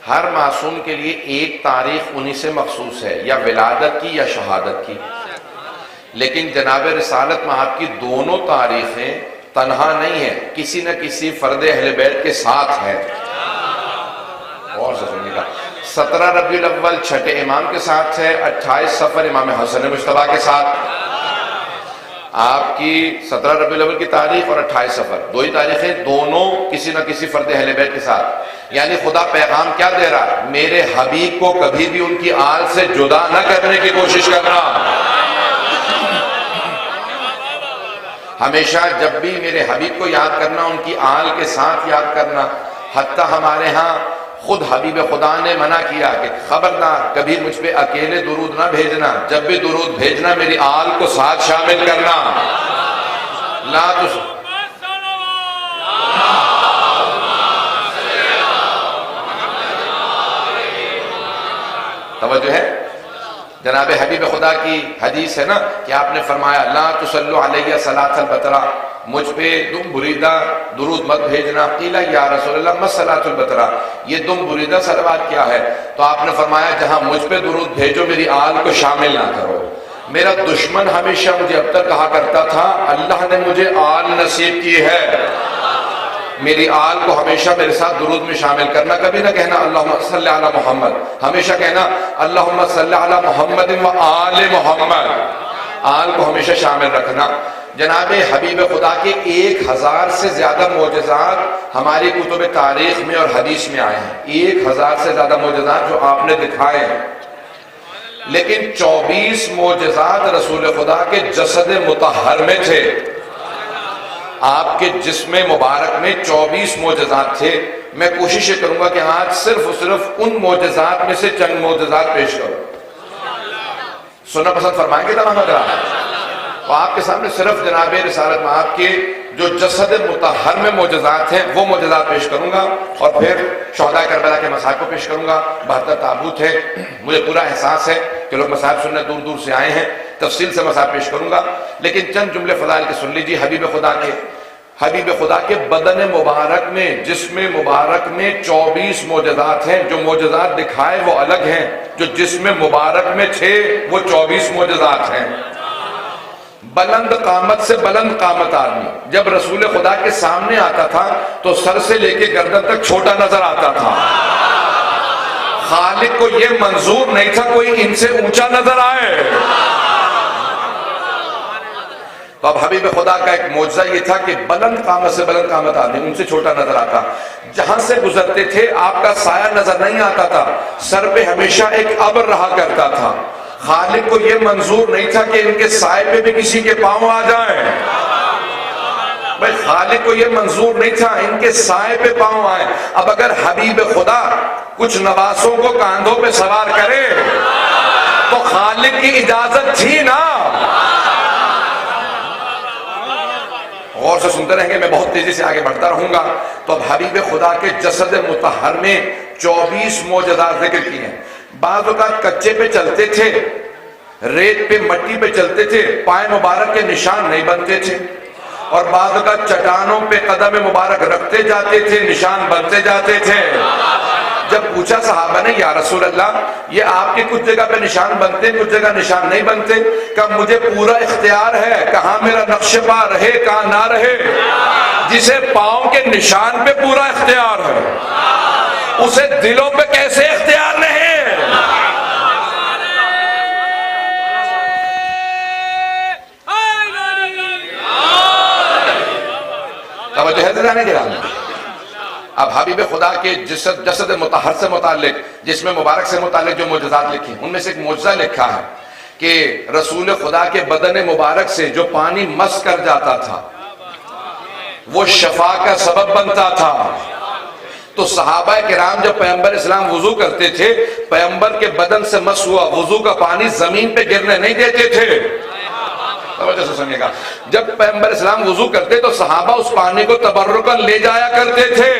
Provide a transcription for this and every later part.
ہر معصوم کے لیے ایک تاریخ انہی سے مخصوص ہے، یا ولادت کی یا شہادت کی، لیکن جناب رسالت مآب کی دونوں تاریخیں تنہا نہیں ہیں، کسی نہ کسی فرد اہل بیت کے ساتھ ہیں۔ اور سے سنیے گا، 17 ربیع الاول چھٹے امام کے ساتھ ہے، 28 صفر امام حسن مجتبیٰ کے ساتھ۔ آپ کی 17 ربیع الاول کی تاریخ اور 28 صفر، دو ہی تاریخیں، دونوں کسی نہ کسی فرد اہل بیت کے ساتھ۔ یعنی خدا پیغام کیا دے رہا ہے؟ میرے حبیب کو کبھی بھی ان کی آل سے جدا نہ کرنے کی کوشش کرنا، ہمیشہ جب بھی میرے حبیب کو یاد کرنا ان کی آل کے ساتھ یاد کرنا۔ حتیٰ ہمارے ہاں خود حبیب خدا نے منع کیا کہ خبردار کبھی مجھ پہ اکیلے درود نہ بھیجنا، جب بھی درود بھیجنا میری آل کو ساتھ شامل کرنا۔ لا توجہ ہے، جناب حبیب خدا کی حدیث ہے نا کہ آپ نے فرمایا لا تصلوا علیہ صلاۃ البترا، مجھ پہ دم بریدہ درود مت بھیجنا۔ قیل یا رسول اللہ ما صلاۃ البترا، یہ دم بریدہ صلوات کیا ہے؟ تو آپ نے فرمایا جہاں مجھ پہ درود بھیجو میری آل کو شامل نہ کرو۔ میرا دشمن ہمیشہ مجھے اب تک کہا کرتا تھا اللہ نے مجھے آل نصیب کی ہے، میری آل کو ہمیشہ میرے ساتھ درود میں شامل کرنا، کبھی نہ کہنا اللہم صلی علی محمد، ہمیشہ کہنا اللہم صلی علی محمد و آل محمد، آل کو ہمیشہ شامل رکھنا۔ جناب حبیب خدا کے 1000 سے زیادہ معجزات ہماری کتب تاریخ میں اور حدیث میں آئے ہیں، 1000 سے زیادہ معجزات جو آپ نے دکھائے ہیں، لیکن 24 معجزات رسول خدا کے جسد مطہر میں تھے۔ آپ کے جسم مبارک میں 24 معجزات تھے۔ میں کوشش کروں گا کہ آج صرف اور صرف ان معجزات میں سے چند معجزات پیش کروں۔ سننا پسند فرمائیں گے تمام حضرات؟ تو آپ کے سامنے صرف جناب رسالت مآب کے جو جسد مطہر میں معجزات ہیں وہ معجزات پیش کروں گا، اور پھر شہداء کربلا کے مصائب کو پیش کروں گا۔ 72 تابوت ہے، مجھے پورا احساس ہے کہ لوگ مصائب سننے دور دور سے آئے ہیں، تفصیل سے مصائب پیش کروں گا، لیکن چند جملے فضائل کے سن لیجیے۔ حبیب خدا کے بدن مبارک میں، جسم مبارک میں 24 معجزات ہیں۔ جو معجزات دکھائے وہ الگ ہیں، جو جسم مبارک میں تھے وہ 24 معجزات ہیں۔ بلند قامت سے بلند قامت آدمی جب رسول خدا کے سامنے آتا تھا تو سر سے لے کے گردن تک چھوٹا نظر آتا تھا۔ خالق کو یہ منظور نہیں تھا کوئی ان سے اونچا نظر آئے۔ تو اب حبیب خدا کا ایک معجزہ یہ تھا کہ بلند قامت سے بلند قامت آدمی ان سے چھوٹا نظر آتا، جہاں سے گزرتے تھے آپ کا سایہ نظر نہیں آتا تھا، سر پہ ہمیشہ ایک ابر رہا کرتا تھا۔ خالق کو یہ منظور نہیں تھا کہ ان کے سائے پہ بھی کسی کے پاؤں آ جائیں، بھائی خالق کو یہ منظور نہیں تھا ان کے سائے پہ پاؤں آئیں۔ اب اگر حبیب خدا کچھ نواسوں کو کاندھوں پہ سوار کرے تو خالق کی اجازت تھی نا۔ غور سے سنتے رہیں گے، میں بہت تیزی سے آگے بڑھتا رہوں گا۔ تو اب حبیب خدا کے جسد مطہر میں 24 معجزات ذکر کیے ہیں۔ بعض اوقات کچے پہ چلتے تھے، ریت پہ مٹی پہ چلتے تھے، پائے مبارک کے نشان نہیں بنتے تھے، اور بعض اوقات چٹانوں پہ قدم مبارک رکھتے جاتے تھے، نشان بنتے جاتے تھے۔ جب پوچھا صحابہ نے یا رسول اللہ یہ آپ کی کچھ جگہ پہ نشان بنتے کچھ جگہ نشان نہیں بنتے، کہا مجھے پورا اختیار ہے کہاں میرا نقش پا رہے کہاں نہ رہے۔ جسے پاؤں کے نشان پہ پورا اختیار ہے اسے دلوں پہ کیسے اختیار نہیں؟ توجہ ہے ذرا نہیں؟ اب حبیب خدا کے جسد مطہر سے متعلق، جسم مبارک سے متعلق جو معجزات لکھی ان میں سے ایک معجزہ لکھا ہے کہ رسول خدا کے بدن مبارک سے جو پانی مس کر جاتا تھا وہ شفا کا سبب بنتا تھا۔ تو صحابہ کرام جب پیغمبر اسلام وضو کرتے تھے، پیغمبر کے بدن سے مس ہوا وضو کا پانی زمین پہ گرنے نہیں دیتے تھے۔ توجہ سے سنیے گا، جب پیغمبر اسلام وضو کرتے تو صحابہ اس پانی کو تبرکاً لے جایا کرتے تھے۔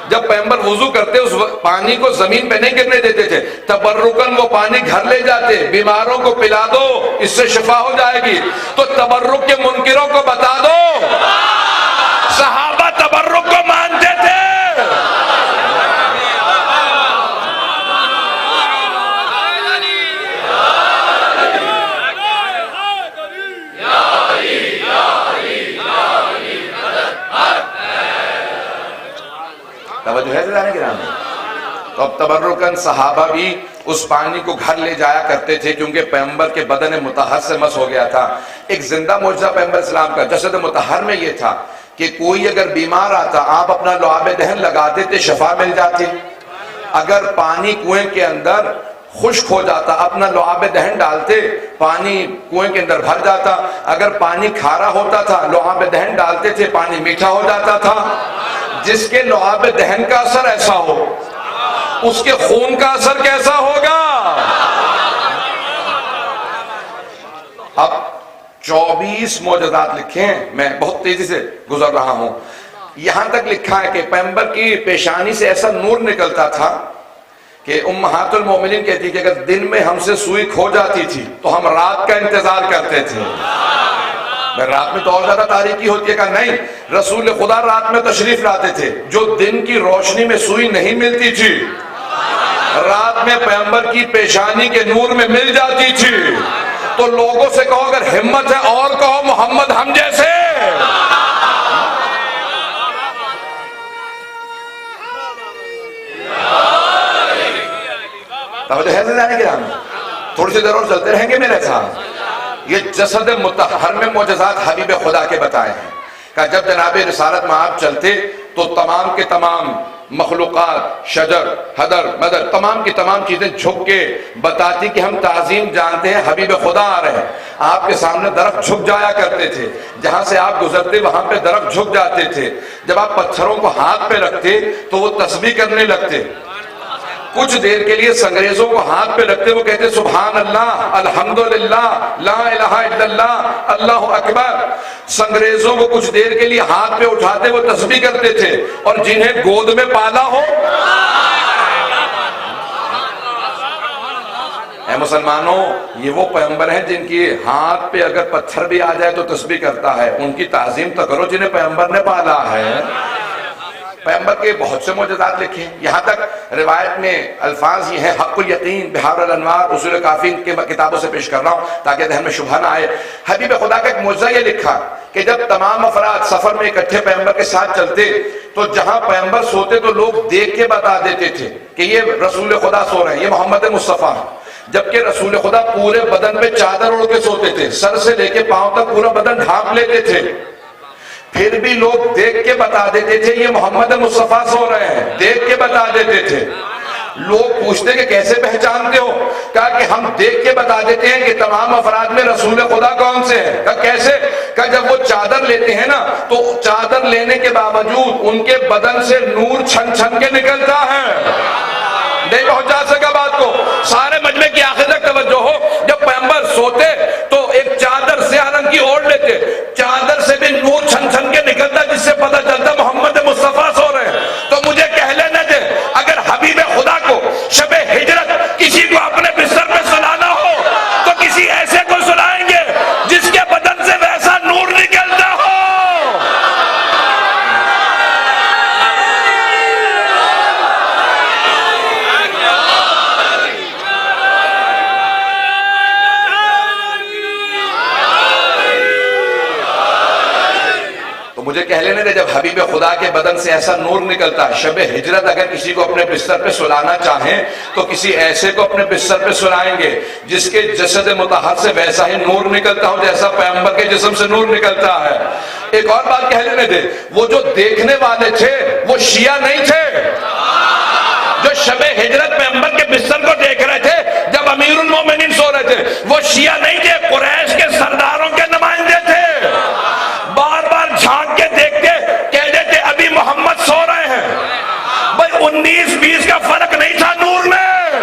جب پیغمبر وضو کرتے اس پانی کو زمین پہ نہیں گرنے دیتے تھے، تبرکاً وہ پانی گھر لے جاتے، بیماروں کو پلا دو اس سے شفا ہو جائے گی۔ تو تبرک کے منکروں کو بتا دو صحابہ تبرک کو مانتے تھے۔ گرامی؟ تو اب تبرکن صحابہ بھی اس پانی کو گھر لے جایا کرتے تھے کیونکہ پیغمبر کے بدن مطہر سے مس ہو گیا تھا۔ ایک زندہ معجزہ پیغمبر اسلام کا جسد مطہر میں یہ تھا کہ کوئی اگر بیمار آتا آپ اپنا لعاب دہن لگاتے تھے شفا مل جاتی، اگر پانی کنویں کے اندر خشک ہو جاتا اپنا لعاب دہن ڈالتے پانی کنویں کے اندر بھر جاتا، اگر پانی کھارا ہوتا تھا لعاب دہن ڈالتے تھے پانی میٹھا ہو جاتا تھا۔ جس کے لعاب دہن کا اثر ایسا ہو اس کے خون کا اثر کیسا ہوگا؟ اب 24 معجزات لکھے ہیں، میں بہت تیزی سے گزر رہا ہوں۔ یہاں تک لکھا ہے کہ پیغمبر کی پیشانی سے ایسا نور نکلتا تھا کہ امہات المومنین کہتی کہ اگر دن میں ہم سے سوئی کھو جاتی تھی تو ہم رات کا انتظار کرتے تھے۔ رات میں تو اور زیادہ تاریکی ہوتی ہے، کہا نہیں، رسول خدا رات میں تشریف لاتے تھے، جو دن کی روشنی میں سوئی نہیں ملتی تھی رات میں پیغمبر کی پیشانی کے نور میں مل جاتی تھی۔ تو لوگوں سے کہو اگر ہمت ہے اور کہو محمد ہم جیسے۔ توجہ ہے زندانی کے نام تھوڑی سی دیر اور چلتے رہیں گے میرے ساتھ۔ یہ جسد مطہر میں معجزات حبیب خدا کے بتائے ہیں کہ جب جناب رسالت میں آپ چلتے تو تمام کے تمام مخلوقات شجر حدر مدر تمام کی تمام چیزیں جھک کے بتاتی کہ ہم تعظیم جانتے ہیں حبیب خدا آ رہے ہیں۔ آپ کے سامنے درخت جھک جایا کرتے تھے، جہاں سے آپ گزرتے وہاں پہ درخت جھک جاتے تھے۔ جب آپ پتھروں کو ہاتھ پہ رکھتے تو وہ تسبیح کرنے لگتے، کچھ دیر کے لیے سنگریزوں کو ہاتھ پہ رکھتے وہ کہتے سبحان اللہ الحمدللہ لا الہ الا اللہ اللہ اکبر۔ سنگریزوں کو کچھ دیر کے لیے ہاتھ پہ اٹھاتے وہ تسبیح کرتے تھے، اور جنہیں گود میں پالا ہو اے مسلمانوں یہ وہ پیغمبر ہیں جن کی ہاتھ پہ اگر پتھر بھی آ جائے تو تسبیح کرتا ہے۔ ان کی تعظیم تو کرو جنہیں پیغمبر نے پالا ہے۔ پیغمبر کے بہت سے معجزات لکھے، یہاں تک روایت میں الفاظ یہ ہیں، حق الیقین، بحار الانوار، اصول کافی کے کتابوں سے پیش کر رہا ہوں تاکہ ذہن میں شبہ نہ آئے۔ حبیب خدا کا ایک معجزہ یہ لکھا کہ جب تمام افراد سفر میں اکٹھے پیغمبر کے ساتھ چلتے تو جہاں پیغمبر سوتے تو لوگ دیکھ کے بتا دیتے تھے کہ یہ رسول خدا سو رہے ہیں، یہ محمد مصطفیٰ ہیں، جبکہ رسول خدا پورے بدن پہ چادر اڑ کے سوتے تھے، سر سے لے کے پاؤں تک پورا بدن ڈھانپ لیتے تھے، پھر بھی لوگ دیکھ کے بتا دیتے تھے یہ محمد مصطفیٰ سو رہے ہیں، دیکھ کے بتا دیتے تھے۔ لوگ پوچھتے کہ کیسے پہچانتے ہو؟ کہا کہ ہم دیکھ کے بتا دیتے ہیں کہ تمام افراد میں رسول خدا کون سے ہیں۔ کہا کیسے؟ کہا جب وہ چادر لیتے ہیں نا تو چادر لینے کے باوجود ان کے بدن سے نور چھن چھن کے نکلتا ہے۔ نہیں پہنچا سکا بات کو؟ سارے مجمع کی آخر تک توجہ ہو، جب پیغمبر سوتے تو ایک چادر سیاہ رنگ کی اوڑھ لیتے، چادر سے بھی نور چھن چھن کے نکلتا جس سے پتہ چلتا محمد مصطفیٰ سو رہے ہیں۔ تو مجھے کہہ لینے دے اگر حبیب خدا کو شب ہجرت کسی کو اپنے بستر پہ سلانا ہو تو کسی ایسے کو سلائیں گے جس کے بدن سے ویسا نور نکلتا ہو۔ مجھے کہہ لینے دے جب حبیب خدا کے بدن سے ایسا نور نکلتا ہے، شب ہجرت اگر کسی کو اپنے بستر پہ سلانا چاہیں تو کسی ایسے کو اپنے بستر پہ سلائیں گے جس کے جسد مطہر سے ویسا ہی نور نکلتا ہو جیسا پیغمبر کے جسم سے نور نکلتا ہے۔ ایک اور بات کہہ لینے دے، وہ جو دیکھنے والے تھے وہ شیعہ نہیں تھے، جو شب ہجرت پیغمبر کے بستر کو دیکھ رہے تھے جب امیر المومنین سو رہے تھے وہ شیعہ نہیں تھے، قریش کے سرداروں کے نمائندے تھے۔ بار بار جھانک کے دیکھتے کہہ دیتے ابھی محمد سو رہے ہیں۔ بھائی 19-20 کا فرق نہیں تھا نور میں،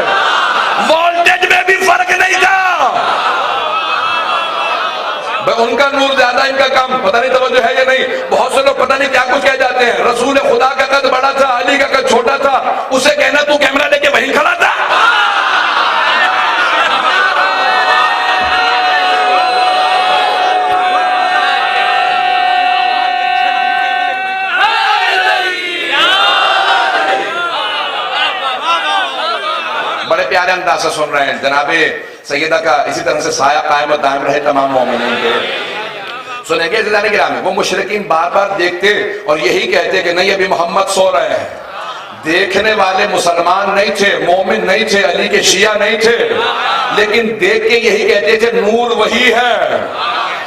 وولٹیج میں بھی فرق نہیں تھا۔ بھائی ان کا نور زیادہ ان کا کم، پتہ نہیں توجہ ہے یا نہیں؟ بہت سے لوگ پتہ نہیں کیا کچھ کہہ جاتے ہیں، رسول خدا کا قد بڑا تھا، علی کا قد چھوٹا تھا، اسے کہنا تو کیمرہ لے کے وہیں کھڑا تھا۔ بڑے پیارے انداز سے سن رہے ہیں، جناب سیدہ کا اسی طرح سے سایہ قائم و دائم رہے تمام مومنین کے۔ سنیں گے عزیزان گرامی، وہ مشرکین بار بار دیکھتے اور یہی کہتے کہ نہیں ابھی محمد سو رہے ہیں۔ دیکھنے والے مسلمان نہیں تھے، مومن نہیں تھے، علی کے شیعہ نہیں تھے، لیکن دیکھ کے یہی کہتے تھے نور وہی ہے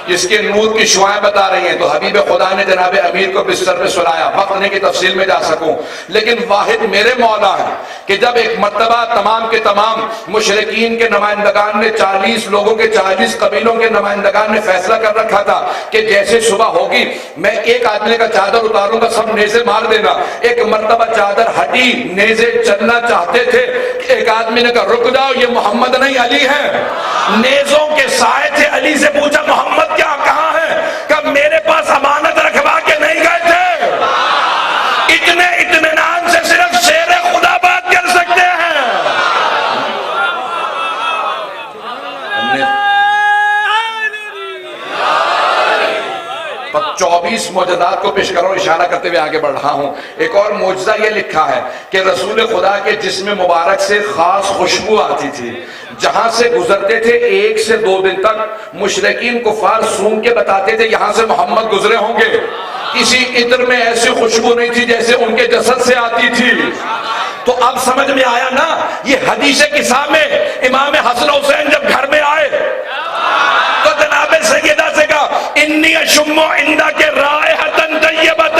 جس کے نور کی شعائیں بتا رہی ہیں۔ تو حبیب خدا نے جناب امیر کو بستر پہ سلایا، وقت نہیں کہ تفصیل میں جا سکوں، لیکن واحد میرے مولا ہے کہ جب ایک مرتبہ تمام کے تمام مشرکین کے نمائندگان نے 40 لوگوں کے 40 قبیلوں کے نمائندگان نے فیصلہ کر رکھا تھا کہ جیسے صبح ہوگی میں ایک آدمی کا چادر اتاروں گا، سب نیزے مار دینا۔ ایک مرتبہ چادر ہٹی، نیزے چلنا چاہتے تھے، ایک آدمی نے کہا رک جاؤ، یہ محمد نہیں علی ہے۔ نیزوں کے سائے تھے، علی سے پوچھا محمد کیا کہاں ہے؟ کہ میرے پاس امانت رکھوا کے نہیں گئے تھے۔ اتنے اطمینان سے صرف شیر خدا بات کر سکتے ہیں۔ 24 معجزات کو پیش کروں، اشارہ کرتے ہوئے آگے بڑھ رہا ہوں۔ ایک اور معجزہ یہ لکھا ہے کہ رسول خدا کے جسم مبارک سے خاص خوشبو آتی تھی، جہاں سے گزرتے تھے 1 سے 2 دن تک مشرکین کفار سونگ کے بتاتے تھے یہاں سے محمد گزرے ہوں گے۔ کسی عطر میں ایسی خوشبو نہیں تھی جیسے ان کے جسد سے آتی تھی۔ تو اب سمجھ میں آیا نا، یہ حدیث قصہ میں امام حسن حسین جب گھر میں آئے تو جناب سیدہ سے کہا انی اشم عندک رائحۃ طیبۃ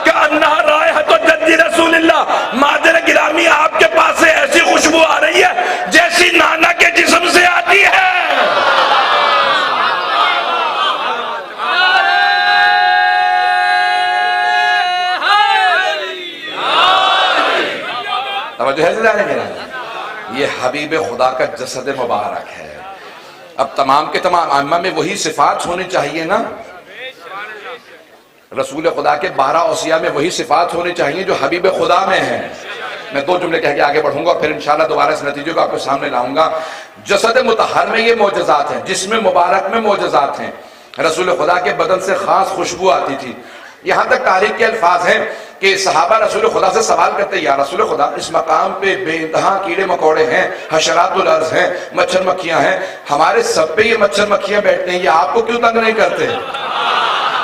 کانھا رائحۃ جد رسول اللہ، مادر گرامی آپ کے پاس سے ایسی خوشبو آ رہی ہے جیسی نانا کے جسم سے آتی ہے۔ توجہ ہے، یہ حبیب خدا کا جسد مبارک ہے۔ اب تمام کے تمام ائمہ میں وہی صفات ہونی چاہیے نا، رسول خدا کے 12 اوصیاء میں وہی صفات ہونی چاہیے جو حبیب خدا میں ہیں۔ میں 2 جملے کہہ کے آگے بڑھوں گا، پھر انشاءاللہ دوبارہ اس نتیجے کو آپ کے سامنے لاؤں گا۔ جسد مطہر میں یہ معجزات ہیں، جسم مبارک میں معجزات ہیں۔ رسول خدا کے بدن سے خاص خوشبو آتی تھی، یہاں تک تاریخ کے الفاظ ہیں کہ صحابہ رسول خدا سے سوال کرتے یا رسول خدا اس مقام پہ بے انتہا کیڑے مکوڑے ہیں، حشرات الارض ہیں، مچھر مکھیاں ہیں، ہمارے سب پہ یہ مچھر مکھیاں بیٹھتے ہیں، یہ آپ کو کیوں تنگ نہیں کرتے؟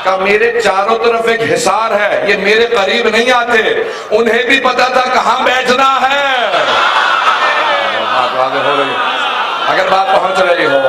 کہ میرے چاروں طرف ایک حصار ہے، یہ میرے قریب نہیں آتے، انہیں بھی پتا تھا کہاں بیٹھنا ہے۔ اگر بات پہنچ رہی ہو،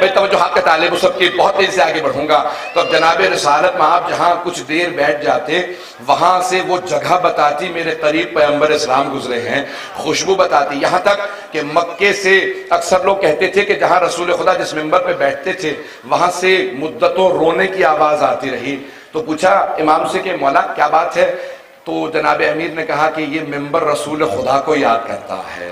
میں توجہات کا طالب سب کی بہت تیزی سے آگے بڑھوں گا۔ تو اب جناب رسالت میں آپ جہاں کچھ دیر بیٹھ جاتے، وہاں سے وہ جگہ بتاتی میرے قریب پیغمبر اسلام گزرے ہیں، خوشبو بتاتی، یہاں تک کہ مکے سے اکثر لوگ کہتے تھے کہ جہاں رسول خدا جس ممبر پہ بیٹھتے تھے وہاں سے مدتوں رونے کی آواز آتی رہی۔ تو پوچھا امام سے کہ مولا کیا بات ہے؟ تو جناب امیر نے کہا کہ یہ ممبر رسول خدا کو یاد کرتا ہے،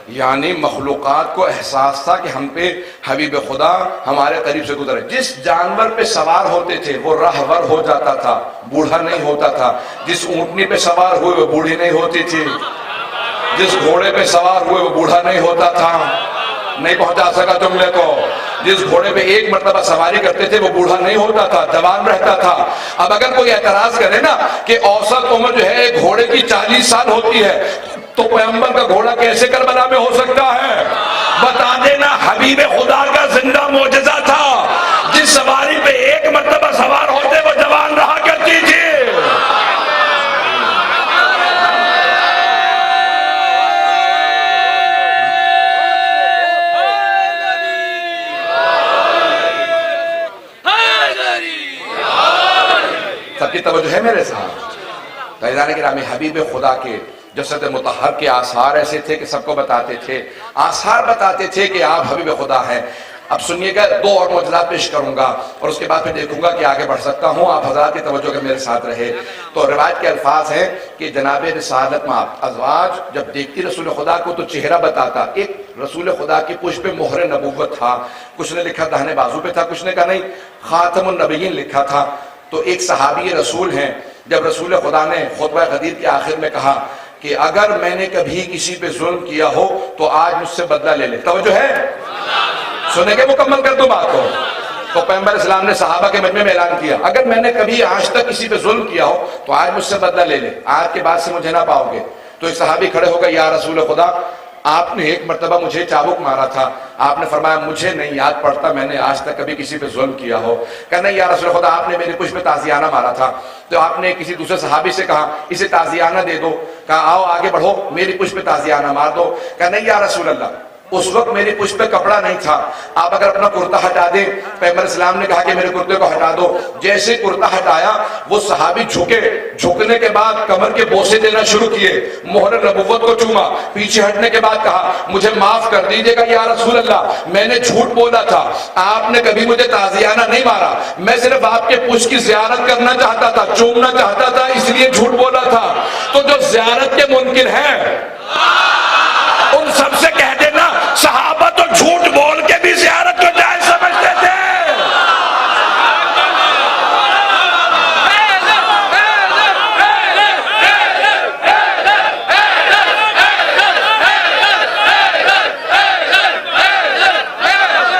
یعنی مخلوقات کو احساس تھا کہ ہم پہ حبیب خدا ہمارے قریب سے گزرے۔ جس جانور پہ سوار ہوتے تھے وہ راہور ہو جاتا تھا، بوڑھا نہیں ہوتا تھا۔ جس اونٹنی پہ سوار ہوئے وہ بوڑھی نہیں ہوتی تھی، جس گھوڑے پہ سوار ہوئے وہ بوڑھا نہیں ہوتا تھا۔ نہیں پہنچا سکا جملے کو۔ جس گھوڑے پہ ایک مرتبہ سواری کرتے تھے وہ بوڑھا نہیں ہوتا تھا، جوان رہتا تھا۔ اب اگر کوئی اعتراض کرے نا کہ اوسط عمر جو ہے ایک گھوڑے کی 40 سال ہوتی ہے تو پیغمبر کا گھوڑا کیسے کربلا میں ہو سکتا ہے؟ بتا دینا حبیب خدا کا زندہ معجزہ تھا، جس سواری پہ ایک مرتبہ سوار ہوتے وہ جوان رہا کرتی تھی۔ سب کی توجہ ہے میرے ساتھ؟ عزیزان گرامی، حبیب خدا کے جسد مطہر کے آثار ایسے تھے کہ سب کو بتاتے تھے، آثار بتاتے تھے کہ آپ حبیب خدا ہیں۔ اب سنیے گا 2 اور معجزات پیش کروں گا اور اس کے بعد پھر دیکھوں گا کہ آگے بڑھ سکتا ہوں، آپ حضرات کی توجہ کے میرے ساتھ رہے۔ تو روایت کے الفاظ ہیں کہ جناب رسالت میں آپ ازواج جب دیکھتی رسول خدا کو تو چہرہ بتاتا، ایک رسول خدا کی پشت پہ مہر نبوت تھا، کچھ نے لکھا داہنے بازو پہ تھا، کچھ نے کہا نہیں خاتم النبیین لکھا تھا۔ تو ایک صحابی رسول ہیں، جب رسول خدا نے خطبہ غدیر کے آخر میں کہا کہ اگر میں نے کبھی کسی پہ ظلم کیا ہو تو آج مجھ سے بدلہ لے لے۔ توجہ ہے؟ سنے کے مکمل کر دو بات کو۔ تو پیغمبر اسلام نے صحابہ کے مجمع میں اعلان کیا اگر میں نے کبھی آج تک کسی پہ ظلم کیا ہو تو آج مجھ سے بدلہ لے لے، آج کے بعد سے مجھے نہ پاؤ گے۔ تو ایک صحابی کھڑے ہو گئے، یا رسول خدا آپ نے ایک مرتبہ مجھے چابک مارا تھا، آپ نے فرمایا مجھے نہیں یاد پڑتا میں نے آج تک کبھی کسی پہ ظلم کیا ہو. کہا نہیں یا رسول خدا آپ نے میری پشت پہ تازیانہ مارا تھا. تو آپ نے کسی دوسرے صحابی سے کہا اسے تازیانہ دے دو. کہا آؤ آگے بڑھو میری پشت پہ تازیانہ مار دو. کہا نہیں یا رسول اللہ اس وقت میری پشت پہ کپڑا نہیں تھا، آپ اگر اپنا کرتا ہٹا دیں. پیغمبر اسلام نے کہا کہ میرے کرتے کو ہٹا دو. جیسے کرتا ہٹایا وہ صحابی جھکے، جھکنے کے بعد کمر کے بوسے دینا شروع کیے، مہر نبوت کو چوما. پیچھے ہٹنے کے بعد کہا مجھے معاف کر دیجیے گا یا رسول اللہ میں نے جھوٹ بولا تھا، آپ نے کبھی مجھے تازیانہ نہیں مارا، میں صرف آپ کے پشت کی زیارت کرنا چاہتا تھا، چومنا چاہتا تھا، اس لیے جھوٹ بولا تھا. تو جو زیارت کے منکر ہیں ان سب سے کہہ دینا صحابہ تو جھوٹ بول کے بھی زیارت کو جائز سمجھتے تھے.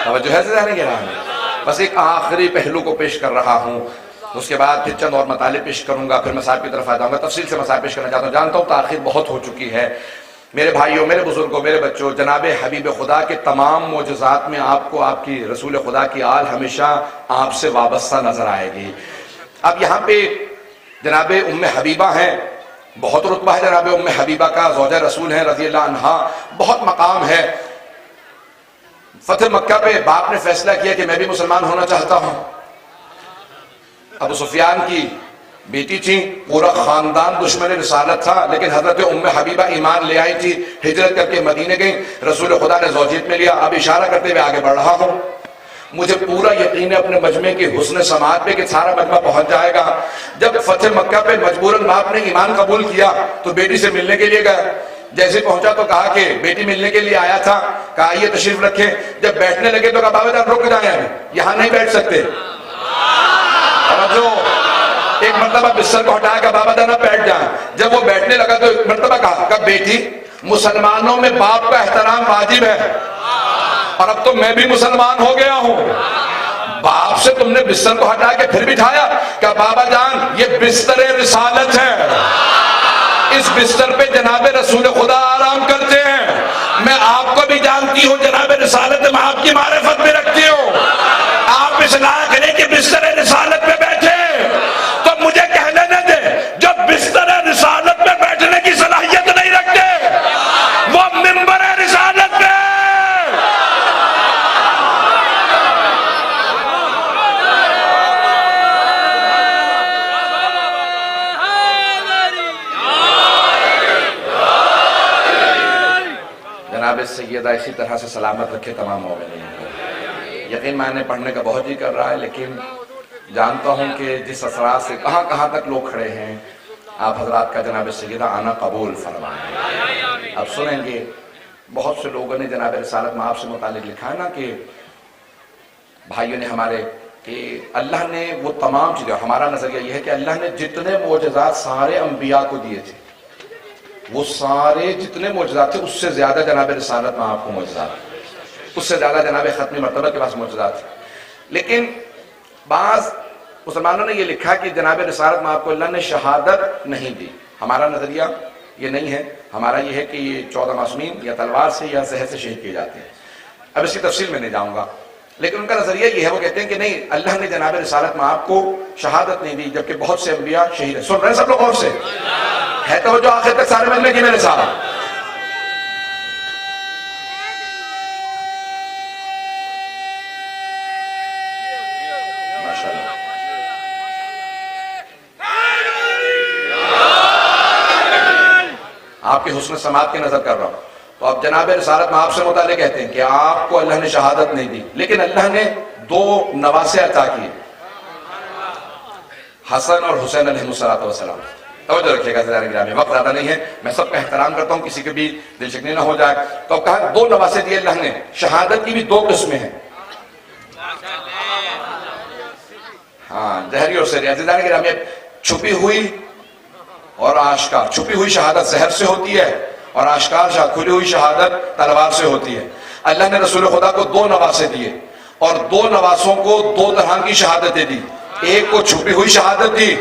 توجہ ہے ذہن کے رہا ہے. بس ایک آخری پہلو کو پیش کر رہا ہوں، اس کے بعد پھر چند اور مطالب پیش کروں گا، پھر مسائل کی طرف آ جاؤں گا. تفصیل سے مسائل پیش کرنا چاہتا ہوں. جانتا ہوں تاخیر بہت ہو چکی ہے. میرے بھائیوں، میرے بزرگوں، میرے بچوں، جناب حبیب خدا کے تمام معجزات میں آپ کو آپ کی رسول خدا کی آل ہمیشہ آپ سے وابستہ نظر آئے گی. اب یہاں پہ جناب ام حبیبہ ہیں، بہت رتبہ ہے جناب ام حبیبہ کا، زوجہ رسول ہیں رضی اللہ عنہا، بہت مقام ہے. فتح مکہ پہ باپ نے فیصلہ کیا کہ میں بھی مسلمان ہونا چاہتا ہوں. ابو سفیان کی بیٹی تھی، پورا خاندان دشمن رسالت تھا، لیکن حضرت ام حبیبہ ایمان لے آئی تھی، ہجرت کر کے مدینے گئی. رسول خدا نے زوجیت میں لیا. اب اشارہ کرتے ہوئے آگے بڑھ رہا ہوں. مجھے پورا یقین ہے اپنے مجمع کی حسن سماعت پہ کہ سارا مجمع پہنچ جائے گا. جب فتح مکہ پہ مجبوراً باپ نے ایمان قبول کیا تو بیٹی سے ملنے کے لیے گیا. جیسے پہنچا تو کہا کہ بیٹی ملنے کے لیے آیا تھا، کہا یہ تشریف رکھیں. جب بیٹھنے لگے تو کہا بابا جان رک جائیں، یہاں نہیں بیٹھ سکتے. ایک مرتبہ بستر کو ہٹایا کہ بابا جان بیٹھ جائیں. جب وہ بیٹھنے لگا تو ایک مرتبہ کہا کہ بیٹی مسلمانوں میں باپ کا احترام واجب ہے، اور اب تو میں بھی مسلمان ہو گیا ہوں. باپ سے تم نے بستر کو ہٹا کے پھر بٹھایا کہ بابا جان یہ بستر رسالت ہے، اس بستر پہ جناب رسول خدا آرام کرتے ہیں. میں آپ کو بھی جانتی ہوں جناب رسالت میں آپ کی معرفت بھی رکھتی ہوں. آپ اس لائق نہیں کہ بستر رسالت پہ بیٹھے، تو مجھے کہہ لینے دے جو بستر رسالت پہ بیٹھنے کی صلاحیت نہیں رکھتے وہ منبر رسالت پہ. جناب سیدہ اسی طرح سے سلامت رکھے تمام مومنین کو. یقین میں نے پڑھنے کا بہت ہی کر رہا ہے، لیکن جانتا ہوں کہ جس اثرات سے کہاں کہاں تک لوگ کھڑے ہیں، آپ حضرات کا جناب سیدہ آنا قبول فرمائیں. اب سنیں گے بہت سے لوگوں نے جناب رسالت میں آپ سے متعلق لکھا ہے نا کہ بھائیوں نے ہمارے کہ اللہ نے وہ تمام چیزیں، ہمارا نظریہ یہ ہے کہ اللہ نے جتنے معجزات سارے انبیاء کو دیے تھے، وہ سارے جتنے معجزات تھے اس سے زیادہ جناب رسالت میں آپ کو معجزات، اس سے زیادہ جناب ختمی مرتبہ کے پاس معجزات تھے. لیکن بعض مسلمانوں نے یہ لکھا کہ جناب رسالت میں آپ کو اللہ نے شہادت نہیں دی. ہمارا نظریہ یہ نہیں ہے، ہمارا یہ ہے کہ یہ 14 معصومین یا تلوار سے یا زہر سے شہید کیے جاتے ہیں. اب اس کی تفصیل میں نہیں جاؤں گا، لیکن ان کا نظریہ یہ ہے، وہ کہتے ہیں کہ نہیں اللہ نے جناب رسالت میں آپ کو شہادت نہیں دی، جبکہ بہت سے انبیاء شہید ہیں. سن رہے ہیں سب لوگ غور سے؟ ہے توجہ آخر تک سارے مجمع کی میرے ساتھ؟ آپ کے حسن سماعت کی نظر کر رہا ہوں. تو اب جناب رسالت میں آپ سے متعلق کہتے ہیں کہ آپ کو اللہ نے شہادت نہیں دی، لیکن اللہ نے 2 نواسے عطا کیے، حسن اور حسین علیہ السلام. توجہ رکھیے گا ذرا گرامی، وقت زیادہ نہیں ہے، میں سب کا احترام کرتا ہوں، کسی کے بھی دل شکنی نہ ہو جائے. تو کہا 2 نواسے دیے اللہ نے. شہادت کی بھی 2 قسمیں ہیں، ہاں جہری اور سری. عزیزان گرامی، چھپی ہوئی اور آشکار. چھپی ہوئی شہادت زہر سے ہوتی ہے اور آشکار کھلی ہوئی شہادت تلوار سے ہوتی ہے. اللہ نے رسول خدا کو 2 نواسے دیے اور 2 نواسوں کو 2 طرح کی شہادتیں دی. ایک کو چھپی ہوئی شہادت دی،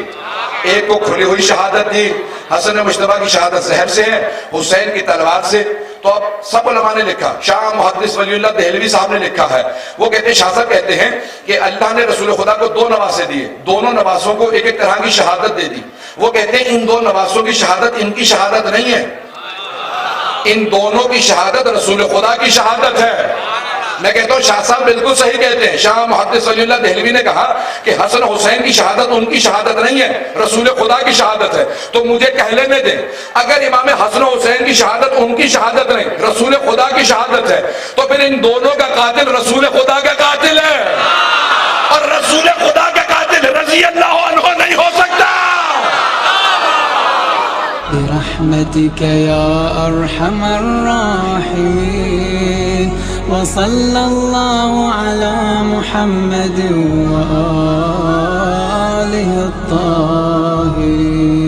ایک کو کھلی ہوئی شہادت دی. حسن مجتبیٰ کی شہادت زہر سے ہے، حسین کی تلوار سے. تو اب سب علماء نے لکھا، شاہ محدث ولی اللہ دہلوی صاحب نے لکھا ہے، وہ کہتے ہیں، شاہ صاحب کہتے ہیں کہ اللہ نے رسول خدا کو 2 نواسے دیے، دونوں نواسوں کو ایک ایک طرح کی شہادت دے دی. وہ کہتے ہیں ان 2 نواسوں کی شہادت ان کی شہادت نہیں ہے، ان دونوں کی شہادت رسول خدا کی شہادت ہے. میں کہتا ہوں شاہ صاحب بالکل صحیح کہتے ہیں. شاہ محدث ولی اللہ دہلوی نے کہا کہ حسن حسین کی شہادت ان کی شہادت نہیں ہے، رسول خدا کی شہادت ہے. تو مجھے کہہ لینے دیں، اگر امام حسن حسین کی شہادت ان کی شہادت نہیں، رسول خدا کی شہادت ہے، تو پھر ان دونوں کا قاتل رسول خدا کا قاتل ہے، اور رسول خدا کا قاتل رضی اللہ عنہ نہیں ہو سکتا. برحمتك يا أرحم الراحمين وصلى الله على محمد وآله الطاهرين.